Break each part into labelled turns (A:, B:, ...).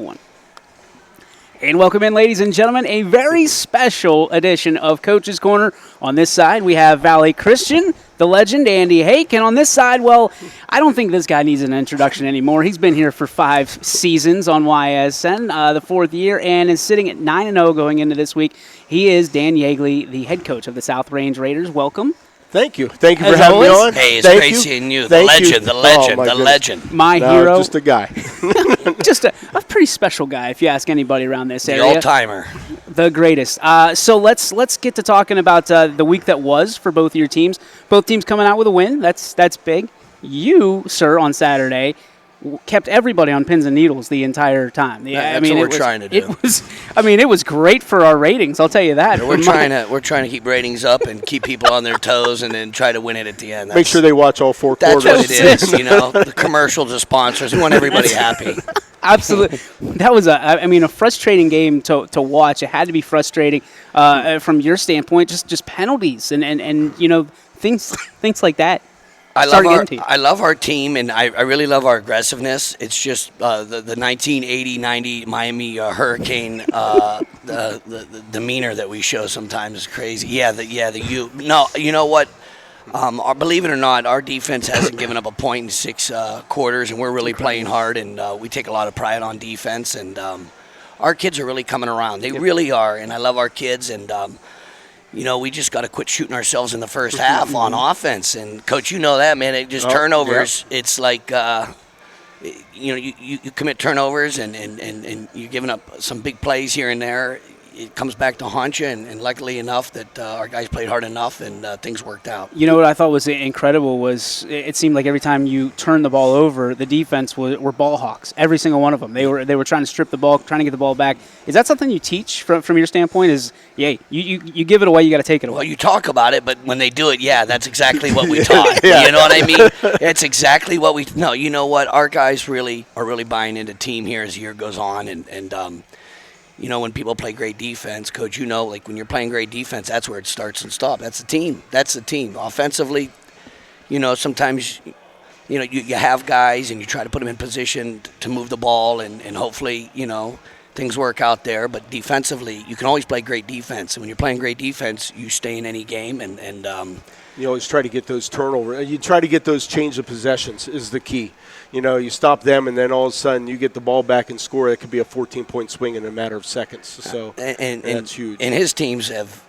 A: One. And welcome in, ladies and gentlemen, a very special edition of Coach's Corner. On this side, we have Valley Christian, the legend, Andy Hake. And on this side, well, I don't think this guy needs an introduction anymore. He's been here for 5 seasons on YSN, the 4th year, and is sitting at 9-0 going into this week. He is Dan Yeagley, the head coach of the South Range Raiders. Welcome.
B: Thank you. Thank you for
A: As
B: having
A: always.
B: me on.
C: Hey, it's
B: Thank
C: great
B: you.
C: seeing you.
B: Thank
C: The
B: you.
C: legend, the legend,
B: my
C: the
B: goodness.
C: legend.
A: My
B: No,
A: hero.
B: just a guy.
A: Just a pretty special guy, if you ask anybody around this
C: The
A: area.
C: old-timer.
A: The greatest. So let's get to talking about the week that was for both of your teams. Both teams coming out with a win. That's big. You, sir, on Saturday, kept everybody on pins and needles the entire time.
C: That's what we're trying to do.
A: It was great for our ratings. I'll tell you that.
C: We're trying to keep ratings up and keep people on their toes, and then try to win it at the end.
B: Make sure they watch all 4
C: That's
B: quarters.
C: what it is. The commercials, the sponsors. We want everybody happy.
A: Absolutely. That was a frustrating game to watch. It had to be frustrating from your standpoint, just penalties and things like that.
C: I love our team, and I really love our aggressiveness. It's just the 1980-90 Miami Hurricane the demeanor that we show sometimes is crazy. You know what? Believe it or not, our defense hasn't given up a point in 6 quarters, and we're really playing hard, and we take a lot of pride on defense, and our kids are really coming around. They really are, and I love our kids, and we just got to quit shooting ourselves in the first half on offense. And, Coach, you know that, man. It just turnovers. Yeah. It's like, you commit turnovers and you're giving up some big plays here and there. It comes back to haunt you, and luckily enough that our guys played hard enough and things worked out.
A: You know what I thought was incredible was it seemed like every time you turned the ball over, the defense were ball hawks. Every single one of them. They were trying to strip the ball, trying to get the ball back. Is that something you teach from your standpoint? You give it away, you got to take it away.
C: Well, you talk about it, but when they do it, that's exactly what we taught. Yeah. You know what I mean? It's exactly what we – no, you know what? Our guys really are really buying into team here as the year goes on, and when people play great defense, Coach, like when you're playing great defense, that's where it starts and stops. That's the team. Offensively, sometimes, you have guys and you try to put them in position to move the ball and hopefully, things work out there. But defensively, you can always play great defense. And when you're playing great defense, you stay in any game. And
B: you always try to get those turnovers. You try to get those change of possessions is the key. You stop them, and then all of a sudden you get the ball back and score. It could be a 14-point swing in a matter of seconds. So that's huge.
C: And his teams have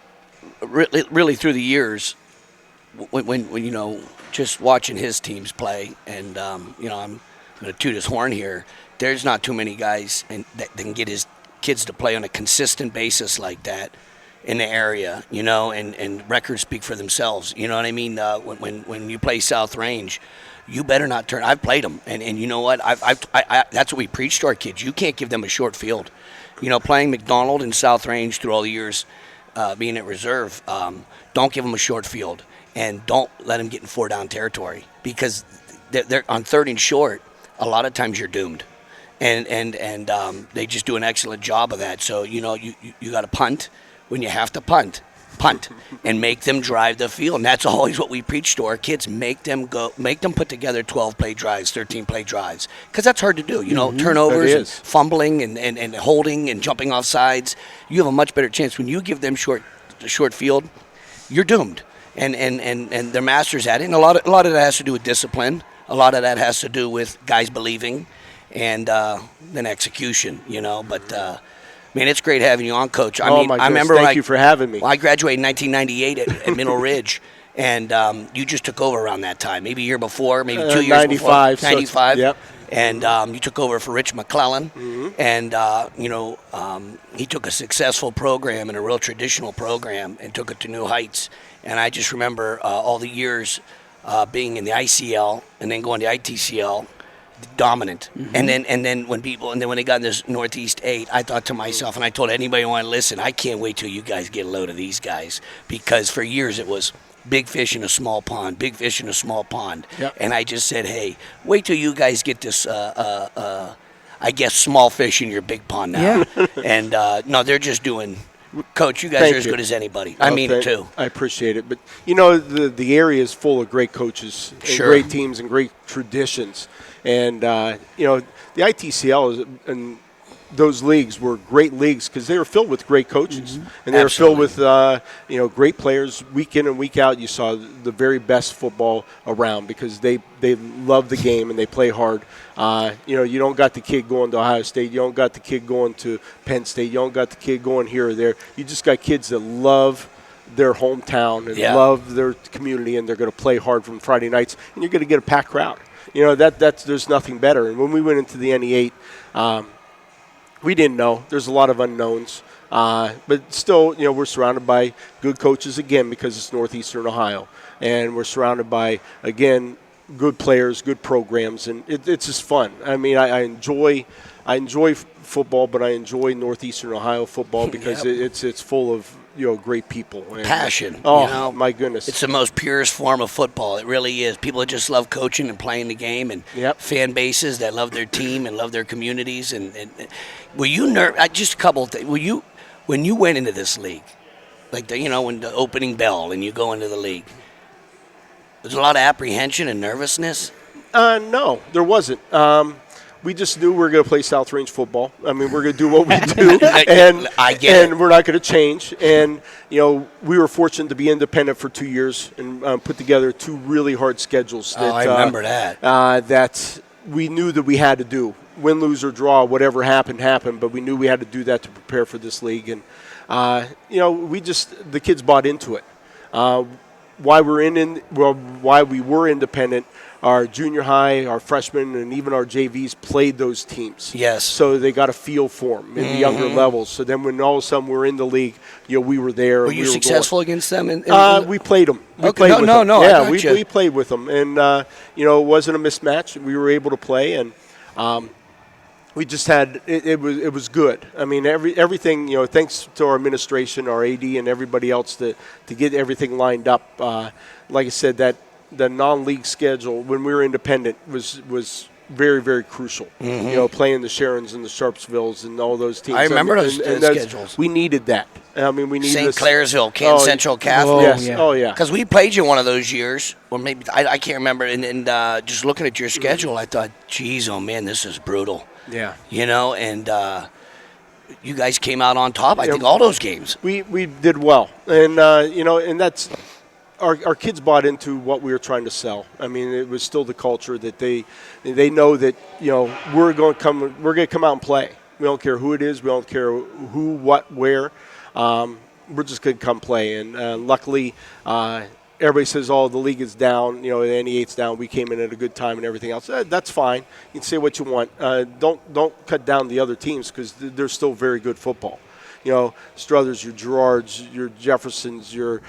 C: really through the years, when just watching his teams play, and I'm going to toot his horn here. There's not too many guys that can get his kids to play on a consistent basis like that in the area, and records speak for themselves. You know what I mean? When you play South Range, you better not turn. I've played them, and you know what? That's what we preach to our kids. You can't give them a short field. Playing McDonald and South Range through all the years, being at reserve, don't give them a short field, and don't let them get in 4-down territory, because they're on 3rd and short. A lot of times you're doomed, and they just do an excellent job of that. So you got to punt when you have to punt, and make them drive the field. And that's always what we preach to our kids. Make them put together 12-play drives, 13-play drives, because that's hard to do. Turnovers and fumbling and holding and jumping off sides. You have a much better chance when you give them short field. You're doomed, and they're masters at it. And a lot of that has to do with discipline. A lot of that has to do with guys believing, and then execution. But. Man, it's great having you on, Coach. I remember
B: Thank you for having me.
C: Well, I graduated in 1998 at Middle Ridge, and you just took over around that time. Maybe a year before, maybe 2 years
B: 95,
C: before. 95.
B: Yep.
C: And you took over for Rich McClellan, and he took a successful program and a real traditional program and took it to new heights. And I just remember all the years being in the ICL and then going to ITCL. Dominant, and then when they got in this Northeast 8, I thought to myself, and I told anybody who wanted to listen, I can't wait till you guys get a load of these guys, because for years it was big fish in a small pond, big fish in a small pond, and I just said, hey, wait till you guys get this, I guess, small fish in your big pond now, and no, they're just doing. Coach, you guys are as good as anybody. I mean it too.
B: I appreciate it, but the area is full of great coaches, and great teams, and great traditions. And the ITCL is, and those leagues were great leagues because they were filled with great coaches, and they
C: Absolutely.
B: were filled with great players week in and week out. You saw the very best football around because they love the game and they play hard. You don't got the kid going to Ohio State, you don't got the kid going to Penn State, you don't got the kid going here or there. You just got kids that love their hometown and love their community, and they're going to play hard from Friday nights, and you're going to get a packed crowd. There's nothing better. And when we went into the NE8, we didn't know. There's a lot of unknowns. But still, we're surrounded by good coaches again because it's Northeastern Ohio. And we're surrounded by, again, good players, good programs, and it's just fun. I mean, I enjoy football, but I enjoy Northeastern Ohio football because it's full of great people. And
C: passion.
B: Oh, my goodness.
C: It's the most purest form of football. It really is. People that just love coaching and playing the game, and fan bases that love their team and love their communities. And were you nervous? Just a couple of things. Were you, when you went into this league, like when the opening bell and you go into the league, there's a lot of apprehension and nervousness?
B: No, there wasn't. We just knew we were going to play South Range football. I mean, we're going to do what we do, and we're not going to change. And we were fortunate to be independent for 2 years and put together 2 really hard schedules.
C: I remember that.
B: That we knew that we had to do. Win, lose, or draw, whatever happened. But we knew we had to do that to prepare for this league. And the kids bought into it. Why we were independent. Our junior high, our freshmen, and even our JVs played those teams.
C: Yes.
B: So they got a feel for them in the younger levels. So then when all of a sudden we're in the league, we were there.
C: Were you successful against them?
B: We played them.
C: We played with them.
B: Yeah, we played with them. And, it wasn't a mismatch. We were able to play. And we just had it was good. I mean, everything, thanks to our administration, our AD, and everybody else to get everything lined up. Like I said, that the non-league schedule when we were independent was very, very crucial. Playing the Sharons and the Sharpsvilles and all those teams.
C: I remember those schedules.
B: We needed that. I mean, we needed
C: St. Clairsville, Canton Central Catholic.
B: Yes. Yeah. Oh, yeah.
C: Because we played you one of those years, or maybe I can't remember. And just looking at your schedule, I thought, geez, oh man, this is brutal.
B: Yeah.
C: And you guys came out on top. I think all those games.
B: We did well, and and that's. Our kids bought into what we were trying to sell. I mean, it was still the culture that they know that we're going to come out and play. We don't care who it is. We don't care who, what, where. We're just going to come play. And luckily, everybody says, "Oh, the league is down. The NE8's down." We came in at a good time and everything else. That's fine. You can say what you want. Don't cut down the other teams because they're still very good football. Struthers, your Gerards, your Jeffersons, your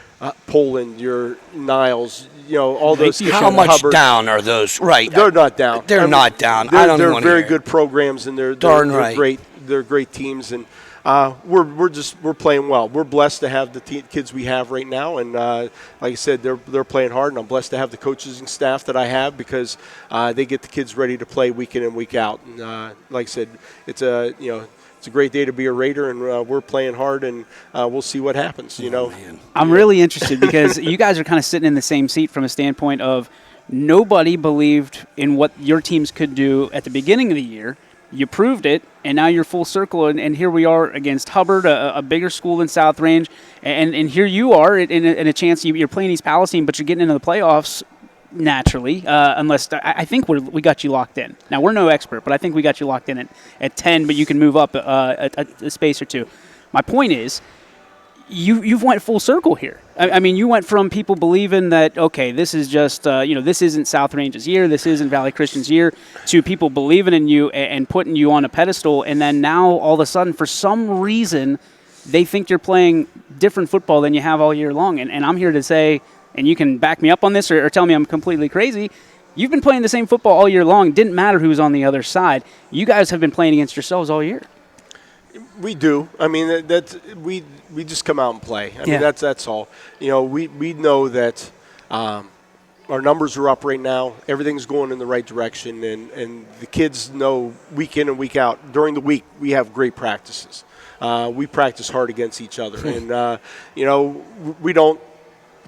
B: Poland, your Niles, all those.
C: How much Hubbard. Down are those? Right.
B: They're not down.
C: They're not down.
B: They're very good programs, and they're
C: right.
B: great. They're great teams, and we're playing well. We're blessed to have the kids we have right now, and like I said, they're playing hard, and I'm blessed to have the coaches and staff that I have because they get the kids ready to play week in and week out. And like I said, it's a great day to be a Raider, and we're playing hard, and we'll see what happens.
A: I'm really interested because you guys are kind of sitting in the same seat from a standpoint of nobody believed in what your teams could do at the beginning of the year. You proved it, and now you're full circle, and here we are against Hubbard, a bigger school than South Range, and here you are in a chance you're playing East Palestine, but you're getting into the playoffs naturally, unless I think we got you locked in. Now, we're no expert, but I think we got you locked in at 10, but you can move up a space or two. My point is, you've went full circle here. I mean, you went from people believing that, okay, this is just, this isn't South Range's year, this isn't Valley Christian's year, to people believing in you and putting you on a pedestal, and then now, all of a sudden, for some reason, they think you're playing different football than you have all year long. And I'm here to say, and you can back me up on this or tell me I'm completely crazy, you've been playing the same football all year long. Didn't matter who was on the other side. You guys have been playing against yourselves all year.
B: We do. I mean, we just come out and play. I mean, that's all. We know that our numbers are up right now. Everything's going in the right direction, and the kids know week in and week out. During the week, we have great practices. We practice hard against each other, and we don't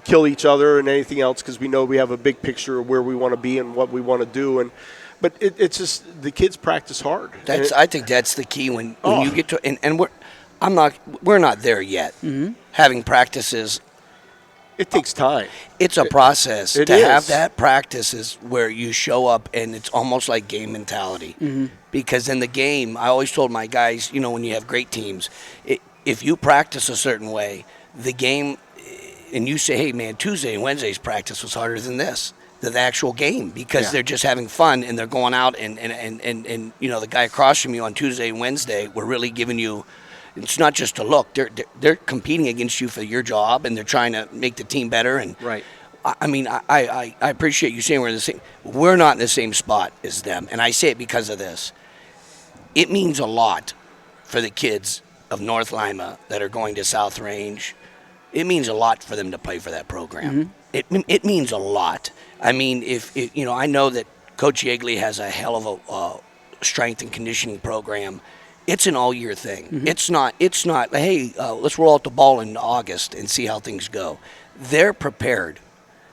B: kill each other and anything else because we know we have a big picture of where we want to be and what we want to do. And But it's just the kids practice hard.
C: I think that's the key when you get to and we're not there yet. Mm-hmm. Having practices.
B: It takes time.
C: It's a process.
B: It
C: to
B: is.
C: have that practice is where you show up, and it's almost like game mentality. Mm-hmm. Because in the game, I always told my guys, when you have great teams, if you practice a certain way, the game, and you say, hey, man, Tuesday and Wednesday's practice was harder than this, than the actual game, because they're just having fun, and they're going out, and the guy across from you on Tuesday and Wednesday, we're really giving you. It's not just a look. They're competing against you for your job, and they're trying to make the team better. And
B: right.
C: I appreciate you saying we're in the same. We're not in the same spot as them, and I say it because of this. It means a lot for the kids of North Lima that are going to South Range. It means a lot for them to play for that program. Mm-hmm. It means a lot. I mean, if I know that Coach Yeagley has a hell of a strength and conditioning program. It's an all-year thing. Mm-hmm. It's not. Hey, let's roll out the ball in August and see how things go. They're prepared,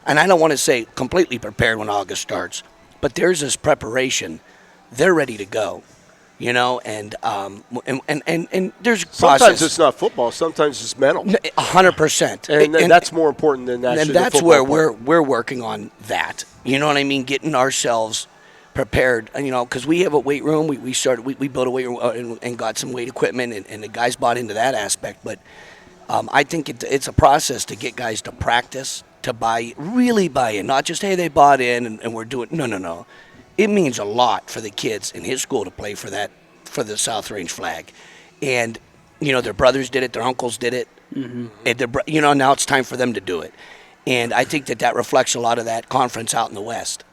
C: and I don't want to say completely prepared when August starts, but there's this preparation. They're ready to go, and there's
B: sometimes
C: process.
B: It's not football. Sometimes it's mental.
C: 100%,
B: and that's more important than that.
C: And that's where we're working on that. You know what I mean? Getting ourselves prepared, because we have a weight room. We built a weight room and got some weight equipment, and the guys bought into that aspect. But I think it's a process to get guys to practice, to really buy in, not just, hey, they bought in and we're doing. No. It means a lot for the kids in his school to play for the South Range flag, and their brothers did it, their uncles did it, and now it's time for them to do it, and I think that reflects a lot of that conference out in the West.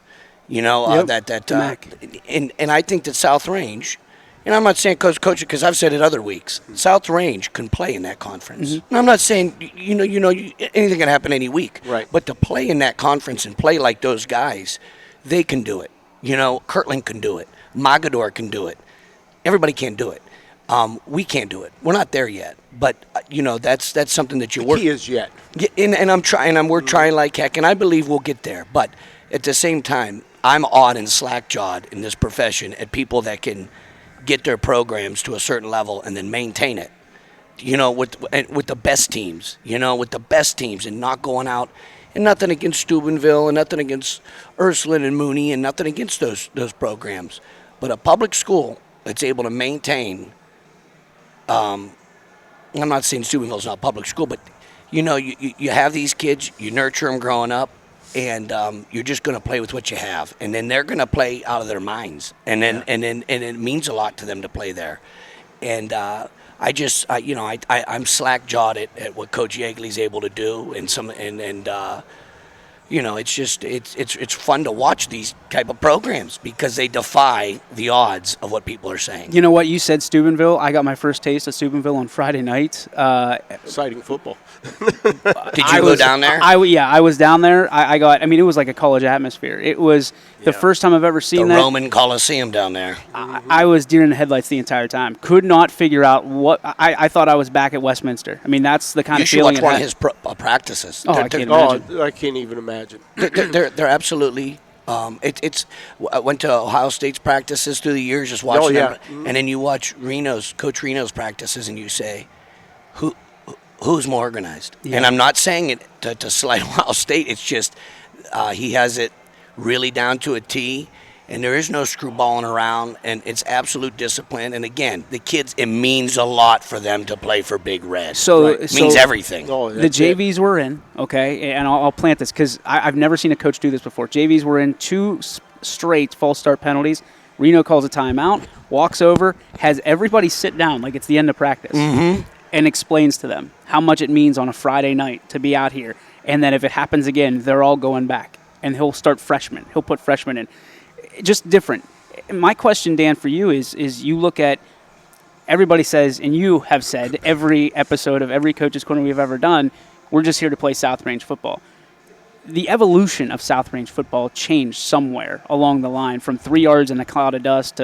C: And I think that South Range, and I'm not saying coach it because I've said it other weeks. South Range can play in that conference. Mm-hmm. And I'm not saying anything can happen any week.
B: Right.
C: But to play in that conference and play like those guys, they can do it. Kirtland can do it. Mogador can do it. Everybody can do it. We can't do it. We're not there yet. But that's something that you work.
B: The key is yet.
C: And I'm trying. We're trying like heck, and I believe we'll get there. But at the same time, I'm awed and slack-jawed in this profession at people that can get their programs to a certain level and then maintain it, with the best teams, and not going out, and nothing against Steubenville and nothing against Ursuline and Mooney and nothing against those programs. But a public school that's able to maintain, I'm not saying Steubenville's not a public school, but, you have these kids, you nurture them growing up, and you're just going to play with what you have, and then they're going to play out of their minds, and then it means a lot to them to play there, and I'm slack-jawed at what Coach Yeagley's able to do, it's fun to watch these type of programs because they defy the odds of what people are saying.
A: You know what? You said Steubenville. I got my first taste of Steubenville on Friday night.
B: Exciting football.
C: Did you go down there?
A: I was down there. It was like a college atmosphere. It was the first time I've ever seen
C: the
A: that.
C: Roman Coliseum down there.
A: I was deer in the headlights the entire time. Could not figure out what I thought I was back at Westminster. I mean, that's the kind of feeling.
C: You should watch one of his practices.
A: I can't imagine.
B: I can't even imagine.
C: They're absolutely. I went to Ohio State's practices through the years, just watching them, and then you watch Coach Reno's practices, and you say, who's more organized? Yeah. And I'm not saying it to slight Ohio State. It's just he has it really down to a T, and there is no screwballing around, and it's absolute discipline. And again, the kids, it means a lot for them to play for Big Red. It means everything.
A: The JVs were in, okay, and I'll plant this because I've never seen a coach do this before. JVs were in 2 straight false start penalties. Reno calls a timeout, walks over, has everybody sit down like it's the end of practice, and explains to them how much it means on a Friday night to be out here, and that if it happens again, they're all going back. And he'll start freshmen. He'll put freshmen in. Just different. My question, Dan, for you is you look at everybody says, and you have said every episode of every Coach's Corner we've ever done, we're just here to play South Range football. The evolution of South Range football changed somewhere along the line from 3 yards in a cloud of dust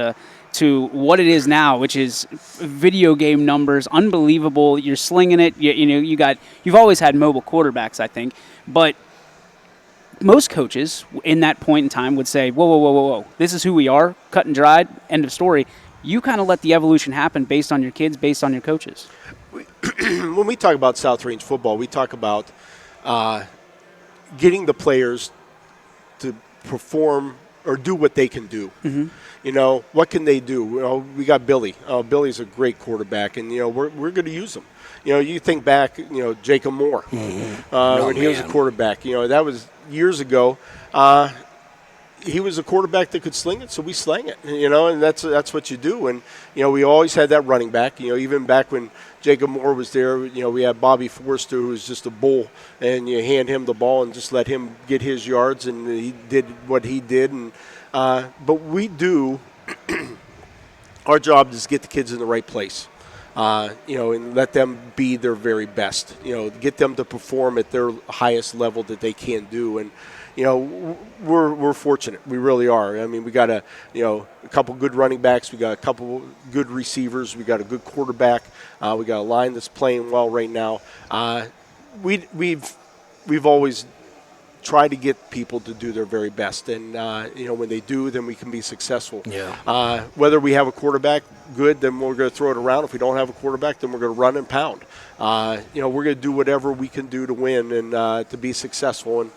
A: to what it is now, which is video game numbers, unbelievable. You're slinging it. You've always had mobile quarterbacks, I think, but most coaches in that point in time would say, whoa, whoa, whoa, whoa, whoa, this is who we are, cut and dried, end of story. You kind of let the evolution happen based on your kids, based on your coaches.
B: When we talk about South Range football, we talk about getting the players to perform or do what they can do.
A: Mm-hmm.
B: You know, what can they do? You know, we got Billy. Billy's a great quarterback, and, you know, we're going to use him. You know, you think back, you know, Jacob Moore, when he was a quarterback. You know, that was years ago. He was a quarterback that could sling it, so we slang it. You know, and that's what you do. And, you know, we always had that running back. You know, even back when Jacob Moore was there, you know, we had Bobby Forster, who was just a bull, and you hand him the ball and just let him get his yards, and he did what he did. And but we do our job is get the kids in the right place. You know, and let them be their very best. You know, get them to perform at their highest level that they can do. And, you know, we're fortunate. We really are. I mean, we got a couple good running backs. We got a couple good receivers. We got a good quarterback. We got a line that's playing well right now. We've always tried to get people to do their very best, and you know, when they do, then we can be successful.
C: Yeah.
B: Whether we have a quarterback good, then we're going to throw it around. If we don't have a quarterback, then we're going to run and pound. You know, we're going to do whatever we can do to win and to be successful. And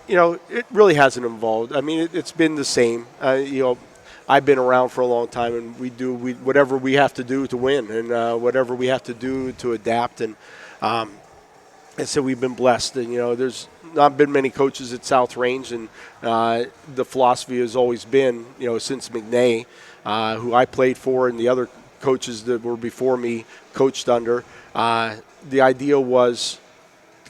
B: you know, it really hasn't evolved. I mean, it's been the same. You know, I've been around for a long time, and we do whatever we have to do to win, and whatever we have to do to adapt. And so we've been blessed. And, you know, there's not been many coaches at South Range, and the philosophy has always been, you know, since McNay, who I played for, and the other coaches that were before me coached under, the idea was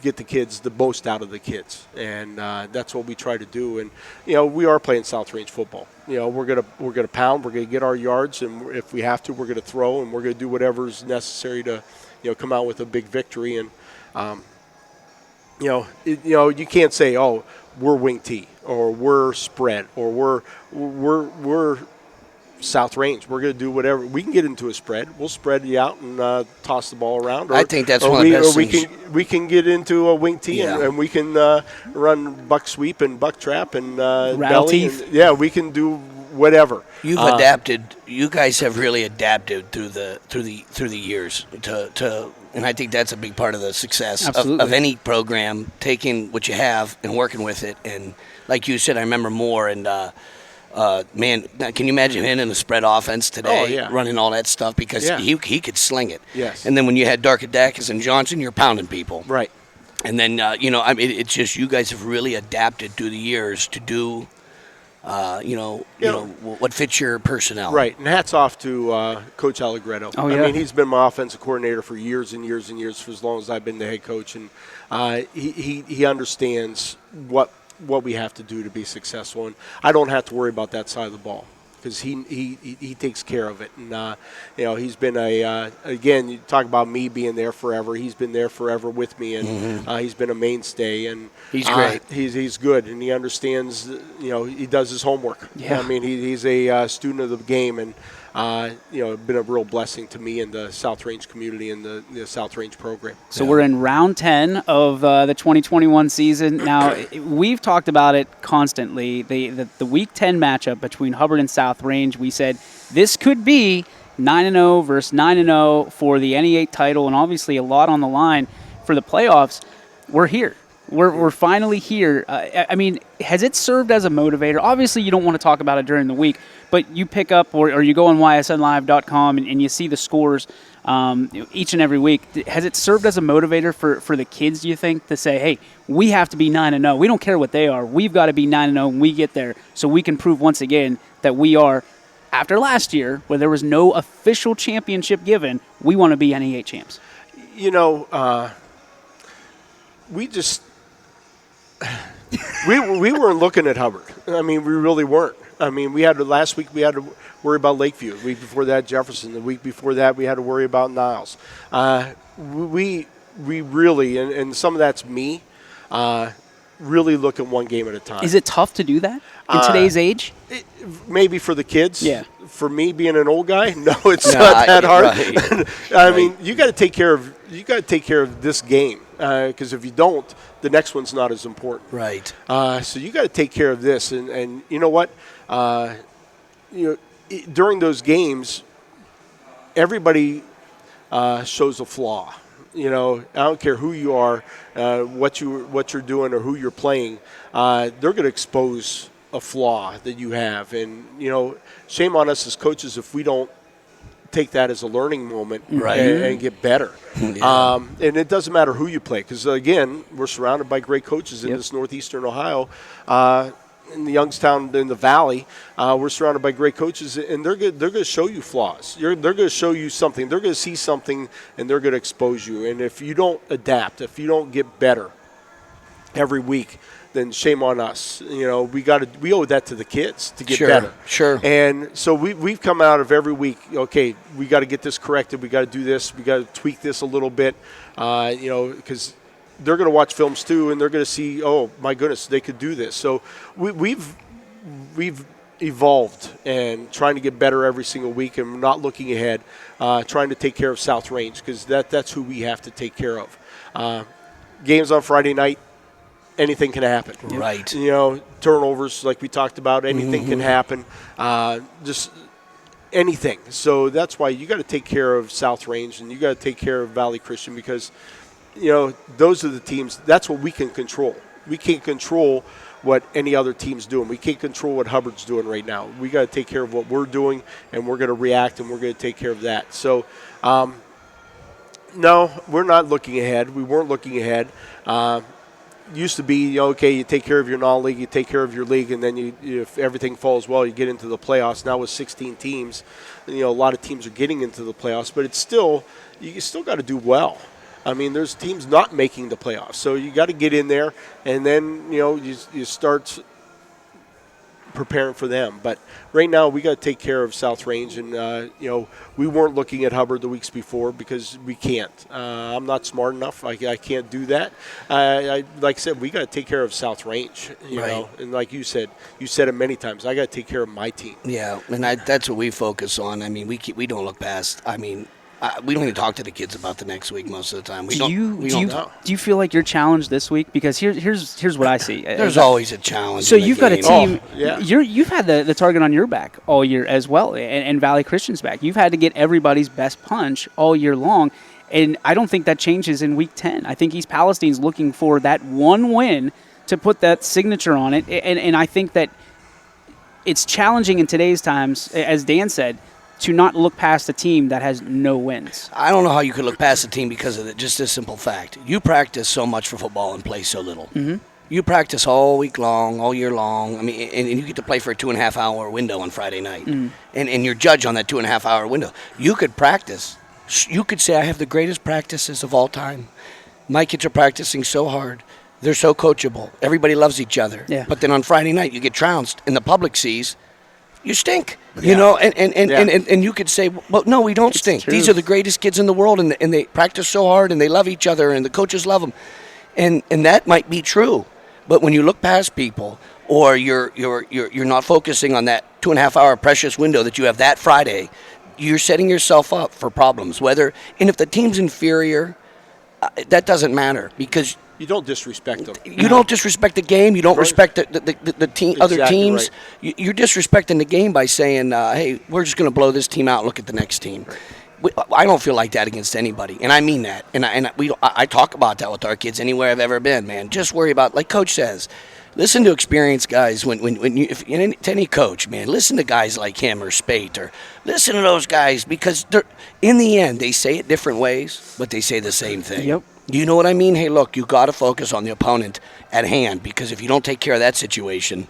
B: get the kids the most out of the kids, and that's what we try to do. And, you know, we are playing South Range football. You know, we're gonna pound, we're gonna get our yards, and if we have to, we're gonna throw, and we're gonna do whatever's necessary to, you know, come out with a big victory. And you can't say, oh, we're wing T or we're spread or we're South Range. We're going to do whatever. We can get into a spread. We'll spread you out and toss the ball around. Or,
C: I think that's one of the best things.
B: We can get into a wing T,
C: Yeah.
B: and we can run buck sweep and buck trap and
A: rattle
B: belly.
A: teeth.
B: And, yeah, we can do whatever.
C: You've adapted. You guys have really adapted through the years to, and I think that's a big part of the success of any program, taking what you have and working with it. And like you said, I remember Moore and. Man, can you imagine him in the spread offense today, running all that stuff? Because he could sling it.
B: Yes.
C: And then when you had Darkadakis and Johnson, you're pounding people.
B: Right.
C: And then, you know, I mean, it's just you guys have really adapted through the years to do, you know, what fits your personnel.
B: Right. And hats off to Coach Allegretto.
A: Oh, yeah.
B: I mean, he's been my offensive coordinator for years and years and years, for as long as I've been the head coach. And he understands what we have to do to be successful, and I don't have to worry about that side of the ball because he takes care of it. And you know, he's been again, you talk about me being there forever. He's been there forever with me, and he's been a mainstay. And
C: he's great.
B: He's good, and he understands. You know, he does his homework.
A: Yeah.
B: I mean, he's a student of the game, and you know, been a real blessing to me and the South Range community and the South Range program.
A: So we're in round 10 of the 2021 season. Now, we've talked about it constantly. The Week 10 matchup between Hubbard and South Range, we said this could be 9-0 versus 9-0 for the NE8 title, and obviously a lot on the line for the playoffs. We're here. We're finally here. I mean, has it served as a motivator? Obviously, you don't want to talk about it during the week, but you pick up or you go on ysnlive.com and you see the scores each and every week. Has it served as a motivator for the kids, do you think, to say, hey, we have to be 9-0. We don't care what they are. We've got to be 9-0 when we get there so we can prove once again that we are, after last year where there was no official championship given, we want to be NE8 champs.
B: You know, we just we weren't looking at Hubbard. I mean, we really weren't. I mean, last week we had to worry about Lakeview. The week before that, Jefferson. The week before that, we had to worry about Niles. We really, and some of that's me, really look at one game at a time.
A: Is it tough to do that in today's age?
B: Maybe for the kids.
A: Yeah.
B: For me, being an old guy, no, it's not that hard.
C: Right.
B: I mean, you got to take care of this game. because if you don't, the next one's not as important.
C: Right.
B: So you got to take care of this, and you know what? During those games, everybody shows a flaw. I don't care who you are, what you're doing, or who you're playing. They're going to expose a flaw that you have, and shame on us as coaches if we don't take that as a learning moment and get better. Yeah. And it doesn't matter who you play, because again, we're surrounded by great coaches in this northeastern Ohio. In the Youngstown, in the Valley, we're surrounded by great coaches, and they're going to show you flaws. They're going to show you something. They're going to see something, and they're going to expose you. And if you don't adapt, if you don't get better every week, then shame on us. We owe that to the kids to get better.
C: Sure.
B: And so we've come out of every week. Okay, we got to get this corrected. We got to do this. We got to tweak this a little bit. Because they're going to watch films too, and they're going to see, oh my goodness, they could do this. So we've evolved and trying to get better every single week, and not looking ahead, trying to take care of South Range, because that's who we have to take care of. Games on Friday night, anything can happen.
C: Right.
B: Turnovers, like we talked about, anything can happen. Just anything. So that's why you got to take care of South Range, and you got to take care of Valley Christian, because those are the teams. That's what we can control. We can't control what any other team's doing. We can't control what Hubbard's doing right now. We got to take care of what we're doing, and we're going to react, and we're going to take care of that. So, no, we're not looking ahead. We weren't looking ahead. Used to be, you take care of your non-league, you take care of your league, and then if everything falls well, you get into the playoffs. Now with 16 teams, a lot of teams are getting into the playoffs, but you still got to do well. I mean, there's teams not making the playoffs, so you got to get in there, and then you start preparing for them. But right now, we got to take care of South Range, and we weren't looking at Hubbard the weeks before because we can't. I'm not smart enough. I can't do that. Like I said, we got to take care of South Range. You know, and like you said it many times. I got to take care of my team.
C: Yeah, and that's what we focus on. I mean, we don't look past. I mean, we don't even talk to the kids about the next week most of the time.
A: Do you feel like you're challenged this week? Because here's what I see.
C: There's always a challenge.
A: So you've got a team.
B: Yeah.
A: You've had the target on your back all year as well, and Valley Christian's back. You've had to get everybody's best punch all year long, and I don't think that changes in Week 10. I think East Palestine's looking for that one win to put that signature on it, and I think that it's challenging in today's times, as Dan said, to not look past a team that has no wins.
C: I don't know how you could look past a team because of just this simple fact. You practice so much for football and play so little. Mm-hmm. You practice all week long, all year long. I mean, and you get to play for a 2.5-hour window on Friday night. Mm. And you're judged on that 2.5-hour window. You could practice. You could say, I have the greatest practices of all time. My kids are practicing so hard. They're so coachable. Everybody loves each other. Yeah. But then on Friday night, you get trounced, and the public sees you stink, and you could say, well, no, we don't stink. These are the greatest kids in the world, and they practice so hard, and they love each other, and the coaches love them, and that might be true. But when you look past people, or you're not focusing on that 2.5-hour precious window that you have that Friday, you're setting yourself up for problems. And if the team's inferior, that doesn't matter, because
B: you don't disrespect them.
C: You don't disrespect the game. You don't respect the team, other teams. Right. You're disrespecting the game by saying, hey, we're just going to blow this team out and look at the next team. Right. I don't feel like that against anybody, and I mean that. And I talk about that with our kids anywhere I've ever been, man. Just worry about, like Coach says, listen to experienced guys. If to any coach, man, listen to guys like him or Spate, or listen to those guys, because in the end, they say it different ways, but they say the same thing.
A: Yep.
C: You know what I mean? Hey, look, you got to focus on the opponent at hand, because if you don't take care of that situation,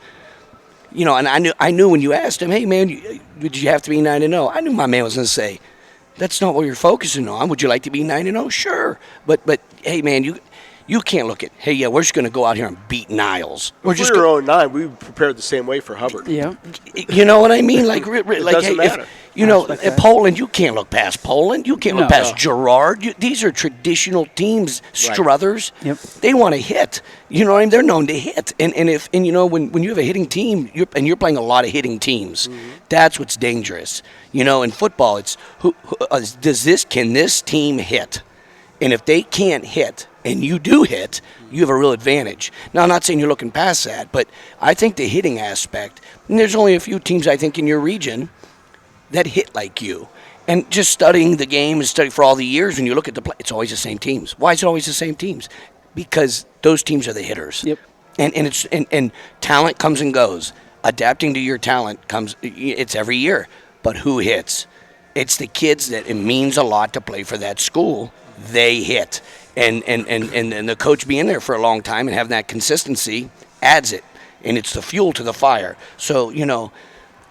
C: and I knew when you asked him, hey, man, did you have to be 9-0? I knew my man was going to say, that's not what you're focusing on. Would you like to be 9-0? Sure. But hey, man, you can't look at, hey, yeah, we're just going to go out here and beat Niles.
B: If we were 0-9, we prepared the same way for Hubbard.
A: Yeah.
C: You know what I mean? Like,
B: doesn't matter.
C: Poland, you can't look past Poland. You can't look past Girard. These are traditional teams. Struthers, they want to hit. You know what I mean? They're known to hit. And when you have a hitting team, you're playing a lot of hitting teams, that's what's dangerous. In football, it's can this team hit? And if they can't hit, and you do hit, you have a real advantage. Now, I'm not saying you're looking past that, but I think the hitting aspect, and there's only a few teams, I think, in your region that hit like you. And just studying the game and studying for all the years, when you look at the play, it's always the same teams. Why is it always the same teams? Because those teams are the hitters.
A: Yep.
C: And talent comes and goes. Adapting to your talent it's every year. But who hits? It's the kids that it means a lot to play for that school. They hit. And the coach being there for a long time and having that consistency adds it. And it's the fuel to the fire. So,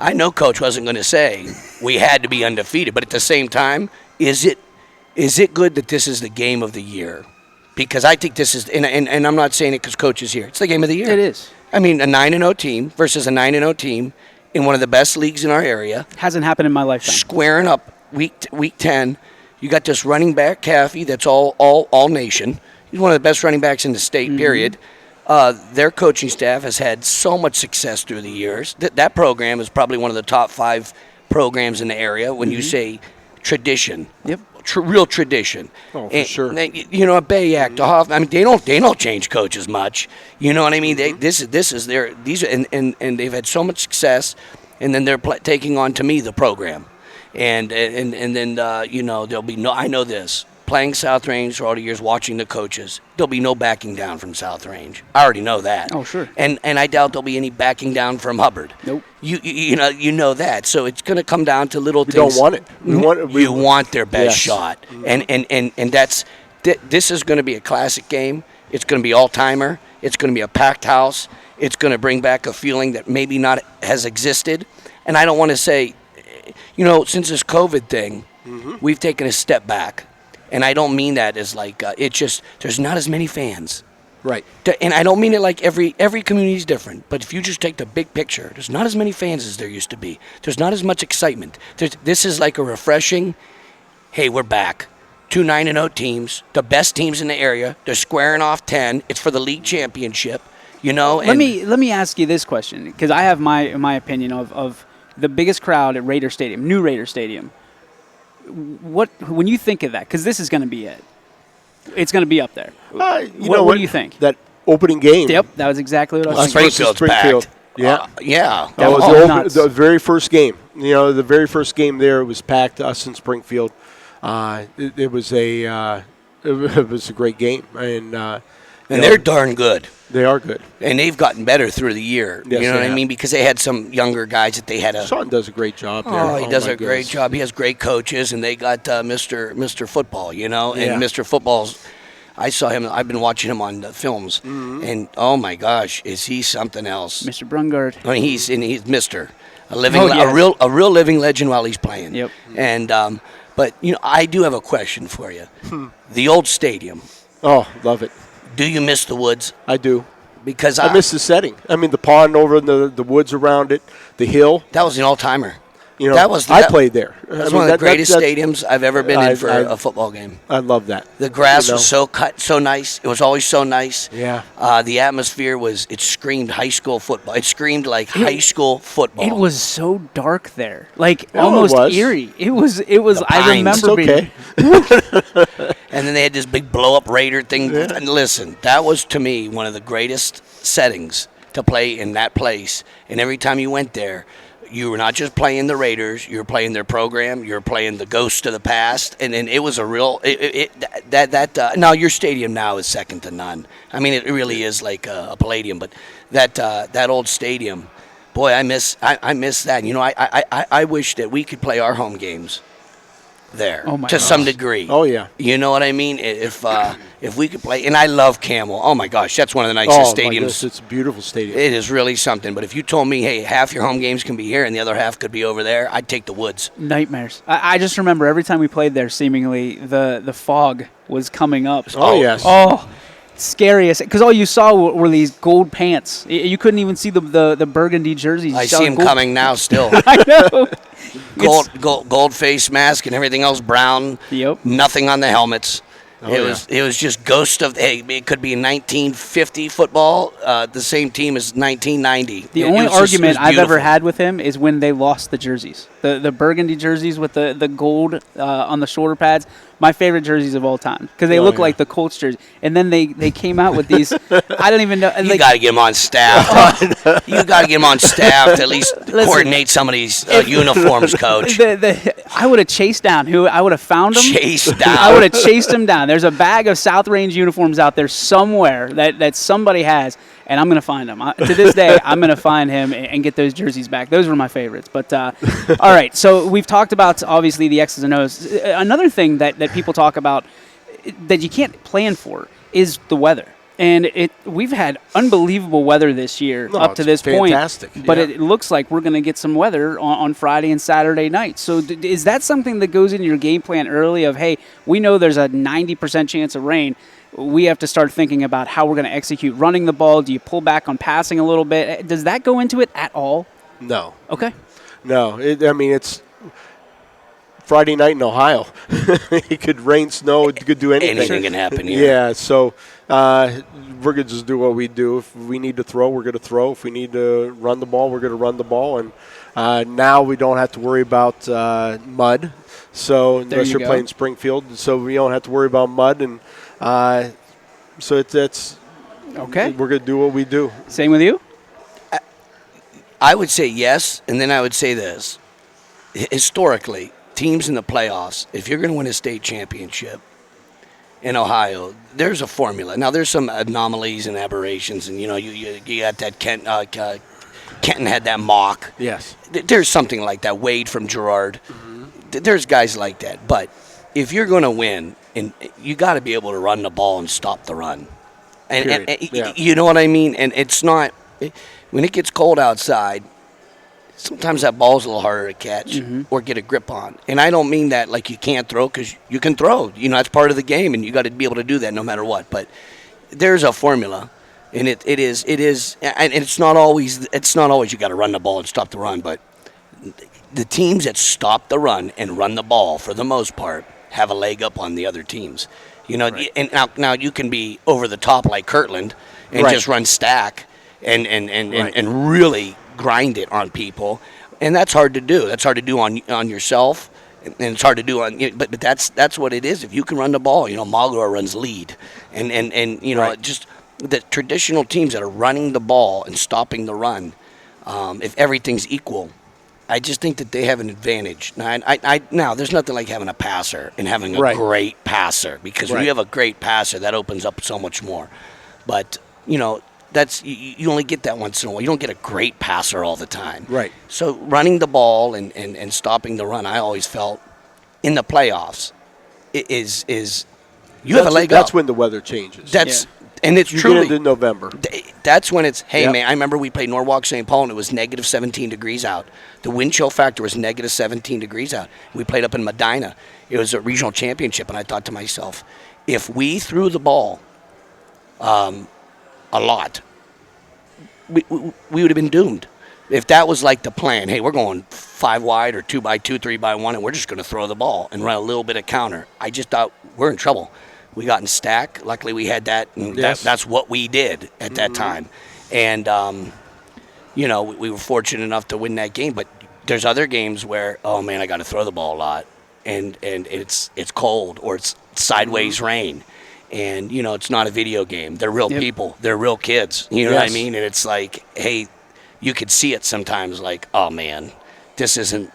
C: I know Coach wasn't going to say we had to be undefeated. But at the same time, is it good that this is the game of the year? Because I think this is, and I'm not saying it because Coach is here. It's the game of the year.
A: It is.
C: I mean, a 9-0 team versus a 9-0 team in one of the best leagues in our area.
A: Hasn't happened in my lifetime.
C: Squaring up week 10. You got this running back, Caffey, that's all nation. He's one of the best running backs in the state, period. Their coaching staff has had so much success through the years. That program is probably one of the top 5 programs in the area when you say tradition.
A: Yep.
C: Real tradition.
B: Oh, for sure.
C: A Bayak, Hoff. I mean, they don't change coaches much. You know what I mean? This is their and they've had so much success, and then they're taking on to me the program, and then there'll be no. I know this. Playing South Range for all the years, watching the coaches, there'll be no backing down from South Range. I already know that.
A: Oh, sure.
C: And I doubt there'll be any backing down from Hubbard.
A: Nope.
C: You know that. So it's going to come down to little
B: We
C: things.
B: don't want it.
C: You want their best
B: Yes.
C: shot, and that's this is going to be a classic game. It's going to be all timer. It's going to be a packed house. It's going to bring back a feeling that maybe not has existed. And I don't want to say, since this COVID thing, we've taken a step back. And I don't mean that as like it's just there's not as many fans.
B: Right.
C: And I don't mean it like every community is different. But if you just take the big picture, there's not as many fans as there used to be. There's not as much excitement. This is like a refreshing, hey, we're back. 2 9-0 teams, the best teams in the area. They're squaring off 10. It's for the league championship.
A: Let me ask you this question, because I have my opinion of the biggest crowd at Raider Stadium, new Raider Stadium. When you think of that, because this is going to be it. It's going to be up there. What do you think?
B: That opening game.
A: Yep, that was exactly what I was thinking.
C: Springfield's packed.
B: Yeah.
C: Yeah.
B: That was
A: nuts.
B: the very first game. The very first game there was packed. Us in Springfield. It was a great game, and
C: they're darn good.
B: They are good,
C: and they've gotten better through the year.
B: Yes,
C: you know what
B: they
C: I mean? Because they had some younger guys that they had a.
B: Sean does a great job there.
C: Oh, he does
B: my
C: a great
B: goodness.
C: job. He has great coaches, and they got Mr. Football. And
B: Yeah.
C: Mr. Football's. I saw him. I've been watching him on the films, and oh my gosh, is he something else?
A: Mr. Brungard.
C: I mean, he's Mr. A real living legend while he's playing.
A: Yep.
C: And but I do have a question for you. The old stadium.
B: Oh, love it.
C: Do you miss the woods?
B: I do.
C: Because
B: I miss the setting. I mean, the pond over in the woods around it, the hill.
C: That was an all-timer.
B: I played there.
C: That's one of the greatest stadiums I've ever been in for a football game.
B: I love that.
C: The grass was so cut, so nice. It was always so nice.
B: Yeah.
C: The atmosphere it screamed high school football. It screamed like high school football.
A: It was so dark there, like
B: Oh,
A: almost
B: it was.
A: eerie. It was.
C: The
A: I remember
C: pines.
A: being.
B: Okay.
C: And then they had this big blow-up Raider thing. Yeah. And listen, that was, to me, one of the greatest settings to play in that place. And every time you went there, you were not just playing the Raiders. You were playing their program. You were playing the ghosts of the past. And then it was a real now your stadium now is second to none. I mean, it really is like a Palladium. But that old stadium, boy, I miss that. I wish that we could play our home games there to some degree.
B: Oh, yeah.
C: You know what I mean? If we could play, and I love Camel. Oh my gosh, that's one of the nicest stadiums.
B: My goodness, it's a beautiful stadium.
C: It is really something. But if you told me, hey, half your home games can be here and the other half could be over there, I'd take the woods.
A: Nightmares. I just remember every time we played there, seemingly the fog was coming up.
B: Oh yes.
A: Oh, scariest. Because all you saw were these gold pants. You couldn't even see the burgundy jerseys.
C: I see them coming now still.
A: I know.
C: Gold face mask and everything else brown.
A: Yep.
C: Nothing on the helmets. It was just ghost of. Hey, it could be 1950 football, the same team as 1990.
A: The only argument I've ever had with him is when they lost the jerseys, the burgundy jerseys with the gold on the shoulder pads. My favorite jerseys of all time because they look like the Colts jersey. And then they came out with these. I don't even know.
C: You got to get him on staff. You got to get him on staff to at least coordinate some of these uniforms, Coach.
A: I would have chased down who I would have found him. I would have chased him down. There's a bag of South Range uniforms out there somewhere that somebody has, and I'm going to find him. To this day, I'm going to find him and get those jerseys back. Those were my favorites. But all right, so we've talked about obviously the X's and O's. Another thing that people talk about that you can't plan for is the weather. And we've had unbelievable weather this year up to this
B: fantastic.
A: point. But it looks like we're going to get some weather on Friday and Saturday night. So is that something that goes into your game plan early of, hey, we know there's a 90% chance of rain. We have to start thinking about how we're going to execute running the ball. Do you pull back on passing a little bit? Does that go into it at all?
B: No.
A: Okay.
B: No. It's Friday night in Ohio. It could rain, snow, it could do anything.
C: Anything can happen here.
B: Yeah, so we're going to just do what we do. If we need to throw, we're going to throw. If we need to run the ball, we're going to run the ball. And now we don't have to worry about mud. So unless you're playing Springfield, so we don't have to worry about mud. And so it's
A: okay.
B: We're going to do what we do.
A: Same with you?
C: I would say yes, and then I would say this. Historically, teams in the playoffs, if you're going to win a state championship in Ohio, there's a formula. Now, there's some anomalies and aberrations, and, you got that Kenton had that mock.
B: Yes.
C: There's something like that. Wade from Girard. Mm-hmm. There's guys like that. But if you're going to win, and you got to be able to run the ball and stop the run. And you know what I mean? And it's not when it gets cold outside, sometimes that ball's a little harder to catch or get a grip on. And I don't mean that like you can't throw, because you can throw. That's part of the game, and you got to be able to do that no matter what. But there's a formula, and it is, and it's not always you got to run the ball and stop the run. But the teams that stop the run and run the ball, for the most part, have a leg up on the other teams.
B: Right.
C: And now you can be over the top like Kirtland and just run stack and really grind it on people, and that's hard to do. That's hard to do on yourself, and it's hard to do on. But that's what it is. If you can run the ball, Magor runs lead, and just the traditional teams that are running the ball and stopping the run. If everything's equal, I just think that they have an advantage. Now there's nothing like having a passer and having a great passer, because when you have a great passer, that opens up so much more. But that's you only get that once in a while. You don't get a great passer all the time.
B: Right.
C: So running the ball and stopping the run, I always felt in the playoffs is you have a leg up.
B: That's when the weather changes.
C: And it's
B: you
C: truly
B: get into November.
C: That's when it's, hey, man, I remember we played Norwalk St. Paul, and it was negative 17 degrees out. The wind chill factor was negative 17 degrees out. We played up in Medina. It was a regional championship, and I thought to myself, if we threw the ball a lot, we would have been doomed. If that was like the plan, hey, we're going 5 wide or 2 by 2, 3 by 1, and we're just going to throw the ball and run a little bit of counter, I just thought we're in trouble. We got in stack. Luckily, we had that, and that's what we did at that time. And, we were fortunate enough to win that game. But there's other games where, oh, man, I got to throw the ball a lot, and it's cold or it's sideways rain. And, it's not a video game. They're real people. They're real kids. You know what I mean? And it's like, hey, you could see it sometimes like, oh, man, this isn't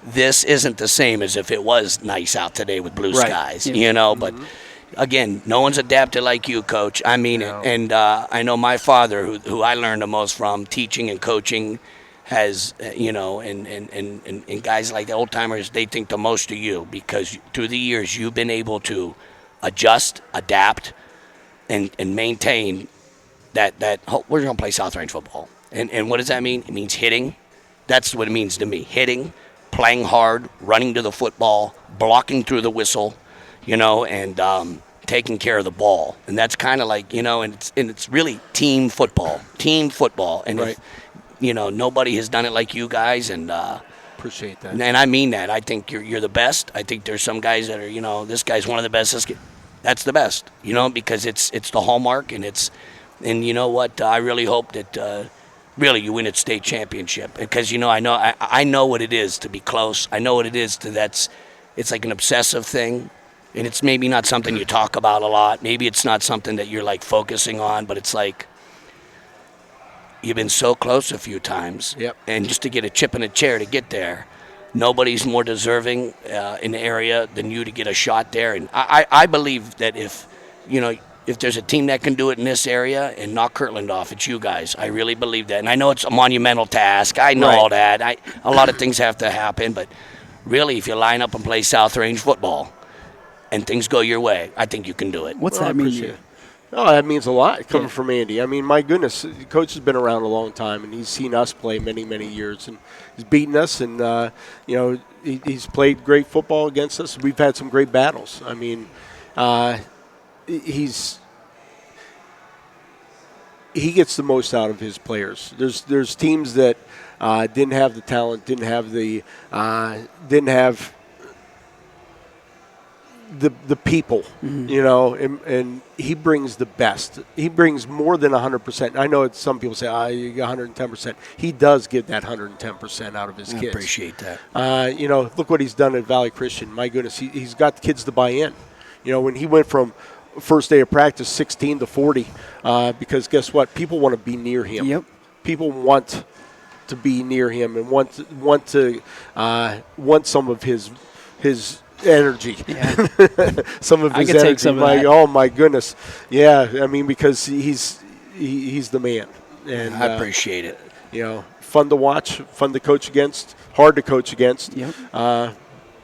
C: the same as if it was nice out today with blue skies, But, again, no one's adapted like you, Coach. I mean it. And I know my father, who I learned the most from teaching and coaching, has, and guys like the old-timers, they think the most of you, because through the years you've been able to adjust, adapt, and maintain that we're going to play South Range football. And what does that mean? It means hitting. That's what it means to me. Hitting, playing hard, running to the football, blocking through the whistle, and taking care of the ball. And that's kind of like, and it's really team football. And if, nobody has done it like you guys, and
B: appreciate that.
C: And I mean that. I think you're the best. I think there's some guys that are, this guy's one of the best. That's the best, because it's the hallmark, and you know what? I really hope that really you win a state championship, because I know what it is to be close. I know what it is it's like an obsessive thing, and it's maybe not something you talk about a lot. Maybe it's not something that you're like focusing on, but it's like you've been so close a few times, and just to get a chip in a chair to get there. Nobody's more deserving in the area than you to get a shot there. And I believe that if there's a team that can do it in this area and knock Kirtland off, it's you guys. I really believe that. And I know it's a monumental task. I know all that. A lot of things have to happen. But really, if you line up and play South Range football and things go your way, I think you can do it.
A: What's that mean to you?
B: Oh, that means a lot coming from Andy. I mean, my goodness, the coach has been around a long time, and he's seen us play many, many years, and he's beaten us, and he's played great football against us. We've had some great battles. I mean, he gets the most out of his players. There's teams that didn't have the talent, didn't have the people, and he brings the best. He brings more than 100%. I know some people say, you got 110%. He does get that 110% out of his kids.
C: I appreciate that.
B: Look what he's done at Valley Christian. My goodness, he's got the kids to buy in. When he went from first day of practice 16 to 40, because guess what? People want to be near him.
A: Yep.
B: People want to be near him and want some of his energy.
A: Yeah.
B: Some of his energy.
A: Take some of that.
B: Oh my goodness. Yeah, I mean, because he's the man. And
C: I appreciate it.
B: Fun to watch, fun to coach against, hard to coach against.
A: Yep.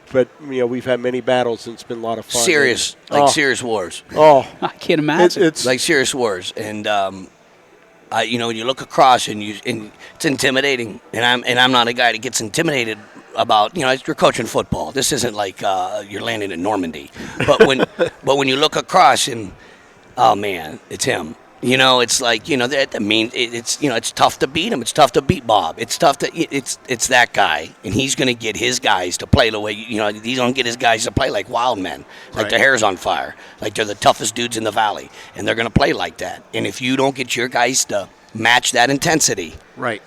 B: But we've had many battles, and it's been a lot of fun.
C: Serious wars.
B: Oh,
A: I can't imagine.
C: It's like serious wars, and when you look across and it's intimidating, and I'm not a guy that gets intimidated about, you're coaching football. This isn't like you're landing in Normandy, but when you look across and oh man, it's him. It's like it's tough to beat him. It's tough to beat Bob. It's tough to it's that guy, and he's going to get his guys to play the way he's going to get his guys to play like wild men, like their hair's on fire, like they're the toughest dudes in the valley, and they're going to play like that. And if you don't get your guys to match that intensity,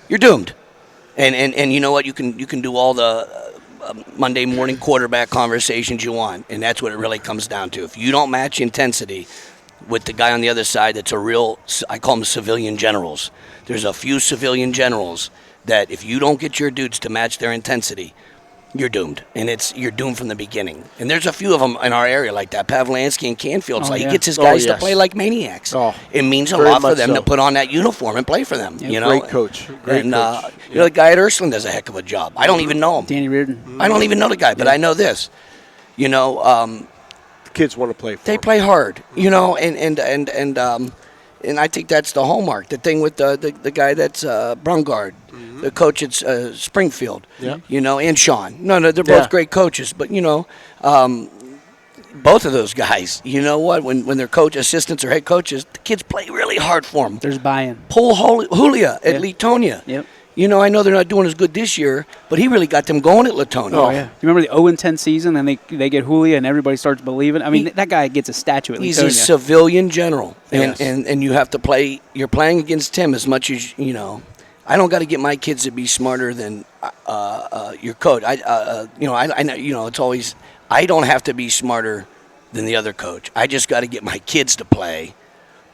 C: you're doomed. And you know what? You can do all the Monday morning quarterback conversations you want, and that's what it really comes down to. If you don't match intensity with the guy on the other side that's a real, I call them civilian generals. There's a few civilian generals that if you don't get your dudes to match their intensity, you're doomed. And you're doomed from the beginning. And there's a few of them in our area like that. Pavlansky and Canfield, he gets his guys to play like maniacs. It means a lot for them to put on that uniform and play for them.
B: Great coach.
C: The guy at Ursuline does a heck of a job. I don't even know him.
A: Danny Reardon.
C: I don't even know the guy, but I know this.
B: Kids want to play for
C: they
B: him.
C: play hard, and I think that's the hallmark. The thing with the guy that's Brungard, the coach at Springfield, and Sean. No, they're both great coaches, but both of those guys, when they're coach assistants or head coaches, the kids play really hard for them.
A: There's buy-in.
C: Paul Julia at Latonia.
A: Yep.
C: I know they're not doing as good this year, but he really got them going at Latonia.
A: Oh, yeah. You remember the 0-10 season, and they get Julia, and everybody starts believing? I mean, that guy gets a statue at Latonia.
C: He's a civilian general, and you have to play. You're playing against him as much as, I don't got to get my kids to be smarter than your coach. I know, it's always, I don't have to be smarter than the other coach. I just got to get my kids to play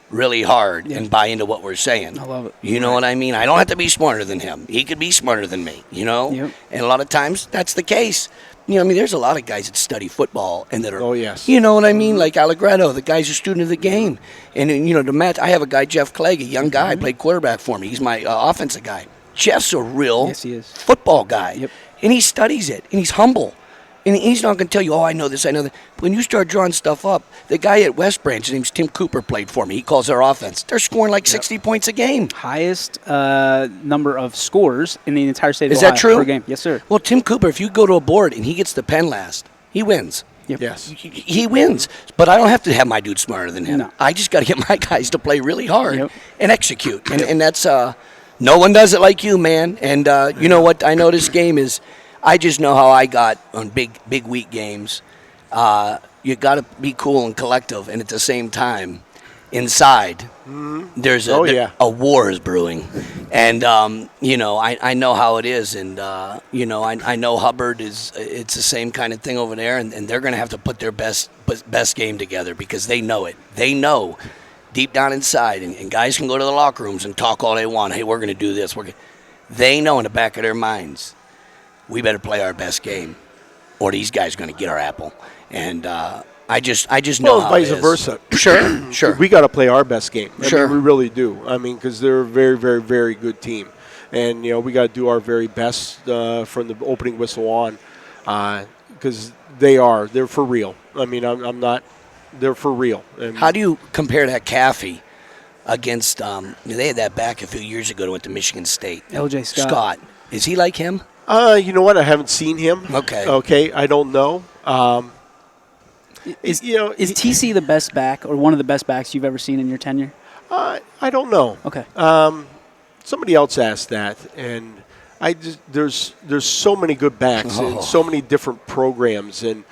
C: really hard and buy into what we're saying.
A: I love it.
C: You know what I mean? I don't have to be smarter than him. He could be smarter than me, Yep. And a lot of times that's the case. There's a lot of guys that study football and that are, you know what I mean? Like Allegretto, the guy's a student of the game. And, to match, I have a guy, Jeff Clegg, a young guy, played quarterback for me. He's my offensive guy. Jeff's a real football guy.
A: Yep.
C: And he studies it, and he's humble. And he's not going to tell you, I know this, I know that. When you start drawing stuff up, the guy at West Branch, his name's Tim Cooper, played for me. He calls their offense. They're scoring like 60 points a game.
A: Highest number of scores in the entire state of
C: Ohio. Is that true?
A: Per game. Yes, sir.
C: Well, Tim Cooper, if you go to a board and he gets the pen last, he wins.
A: Yep.
B: Yes.
C: He wins. But I don't have to have my dude smarter than him.
A: No.
C: I just got to get my guys to play really hard and execute. And that's no one does it like you, man. And you know what? I know this game is – I just know how I got on big week games. you got to be cool and collective, and at the same time, inside, there's a war is brewing, and I know how it is, and I know Hubbard is. It's the same kind of thing over there, and they're going to have to put their best game together because they know it. They know deep down inside, and guys can go to the locker rooms and talk all they want. Hey, we're going to do this. They know in the back of their minds, we better play our best game, or these guys are going to get our apple. And I just know how
B: vice
C: it is.
B: versa.
C: Sure.
B: We got to play our best game. I
C: Sure.
B: mean, we really do. I mean, because they're a very, very, very good team, and we got to do our very best from the opening whistle on, because they're for real. I mean, I'm not. They're for real. And
C: How do you compare that Caffey against? They had that back a few years ago that went to Michigan State.
A: L.J. Scott.
C: Is he like him?
B: You know what? I haven't seen him.
C: Okay.
B: I don't know.
A: Is TC the best back or one of the best backs you've ever seen in your tenure?
B: I don't know.
A: Okay.
B: Somebody else asked that, and there's so many good backs and so many different programs, and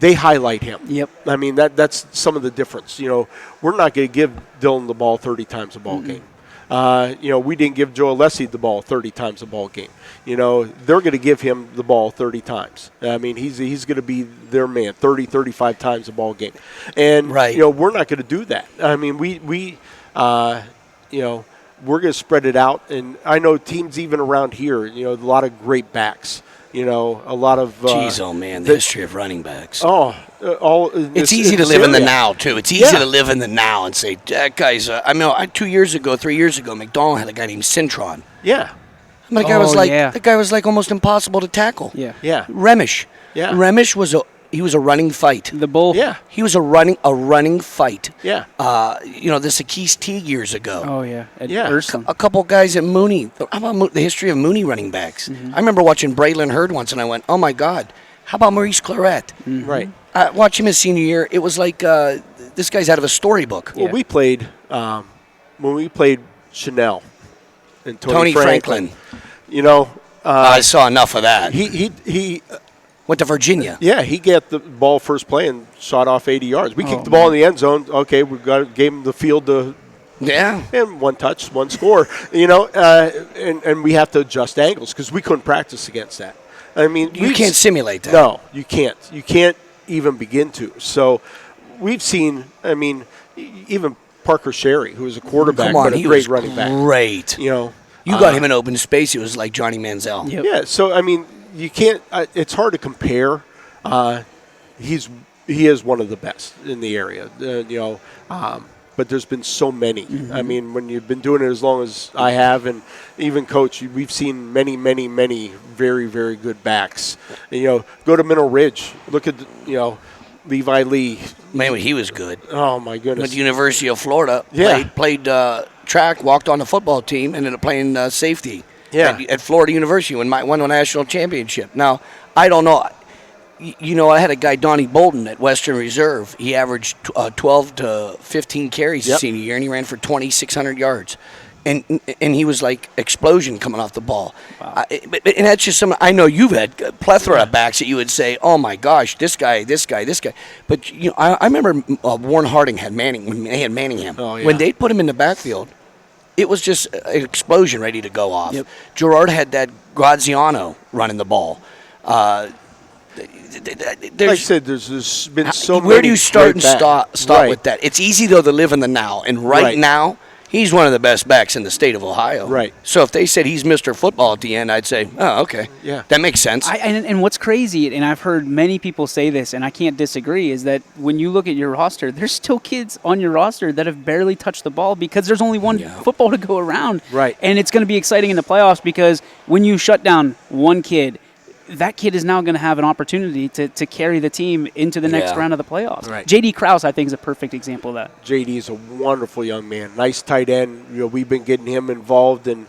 B: they highlight him.
A: Yep.
B: I mean that's some of the difference. We're not going to give Dylan the ball 30 times a ball game. We didn't give Joe Alessi the ball 30 times a ball game. They're going to give him the ball 30 times. I mean, he's going to be their man 30, 35 times a ball game. And, we're not going to do that. I mean, we're going to spread it out. And I know teams even around here, a lot of great backs. A lot of
C: Jeez, oh man, the history of running backs.
B: It's
C: easy to live in the now too. It's easy to live in the now and say that guy's. 3 years ago, McDonald had a guy named Cintron.
B: Yeah,
C: that guy was like almost impossible to tackle.
A: Yeah.
C: Remish. Yeah, Remish was a running fight.
A: The bull.
B: Yeah,
C: he was a running fight.
B: Yeah.
C: The Sakis Teague years ago.
A: Oh yeah.
C: A couple guys at Mooney. How about the history of Mooney running backs? Mm-hmm. I remember watching Braylon Hurd once, and I went, "Oh my God, how about Maurice Claret?"
B: Mm-hmm. Right.
C: Watch him his senior year. It was like this guy's out of a storybook.
B: Well, we played when we played Chanel and
C: Tony Franklin.
B: I
C: saw enough of that.
B: He
C: went to Virginia.
B: Yeah, he got the ball first play and shot off 80 yards. We kicked the ball in the end zone. Okay, gave him the field to.
C: Yeah.
B: And one touch, one score. And we have to adjust angles because we couldn't practice against that. I mean,
C: you can't simulate that.
B: No, you can't. You can't even begin to. So we've seen. I mean, even Parker Sherry, who was a quarterback but a great running back.
C: Great. You got him in open space. It was like Johnny Manziel.
A: Yep.
B: Yeah. So I mean, you can't. It's hard to compare. He is one of the best in the area. But there's been so many. Mm-hmm. I mean, when you've been doing it as long as I have, and even Coach, we've seen many, many, many very, very good backs. And, go to Mineral Ridge. Look at Levi Lee.
C: Man, he was good.
B: Oh my goodness.
C: Went to University of Florida.
B: Yeah.
C: Played track, walked on the football team, ended up playing safety.
B: Yeah.
C: At Florida University, won a national championship. Now, I don't know. I had a guy, Donnie Bolton, at Western Reserve. He averaged 12 to 15 carries his senior year, and he ran for 2,600 yards. And he was like explosion coming off the ball.
A: Wow.
C: And that's just some. I know you've had a plethora of backs that you would say, "Oh my gosh, this guy." But I remember Warren Harding had when they had Manningham.
B: Oh, yeah.
C: When they put him in the backfield, it was just an explosion ready to go off.
A: Yep.
C: Gerard had that Graziano running the ball.
B: Like I said, there's been so many.
C: Where do you start and stop
B: right.
C: with that? It's easy, though, to live in the now. And right now, he's one of the best backs in the state of Ohio.
B: Right.
C: So if they said he's Mr. Football at the end, I'd say, oh, okay.
B: Yeah.
C: That makes sense.
A: And what's crazy, and I've heard many people say this, and I can't disagree, is that when you look at your roster, there's still kids on your roster that have barely touched the ball because there's only one football to go around.
B: Right.
A: And it's going to be exciting in the playoffs because when you shut down one kid, that kid is now going to have an opportunity to carry the team into the next round of the playoffs.
B: Right.
A: J.D. Krause, I think, is a perfect example of that.
B: J.D. is a wonderful young man. Nice tight end. We've been getting him involved and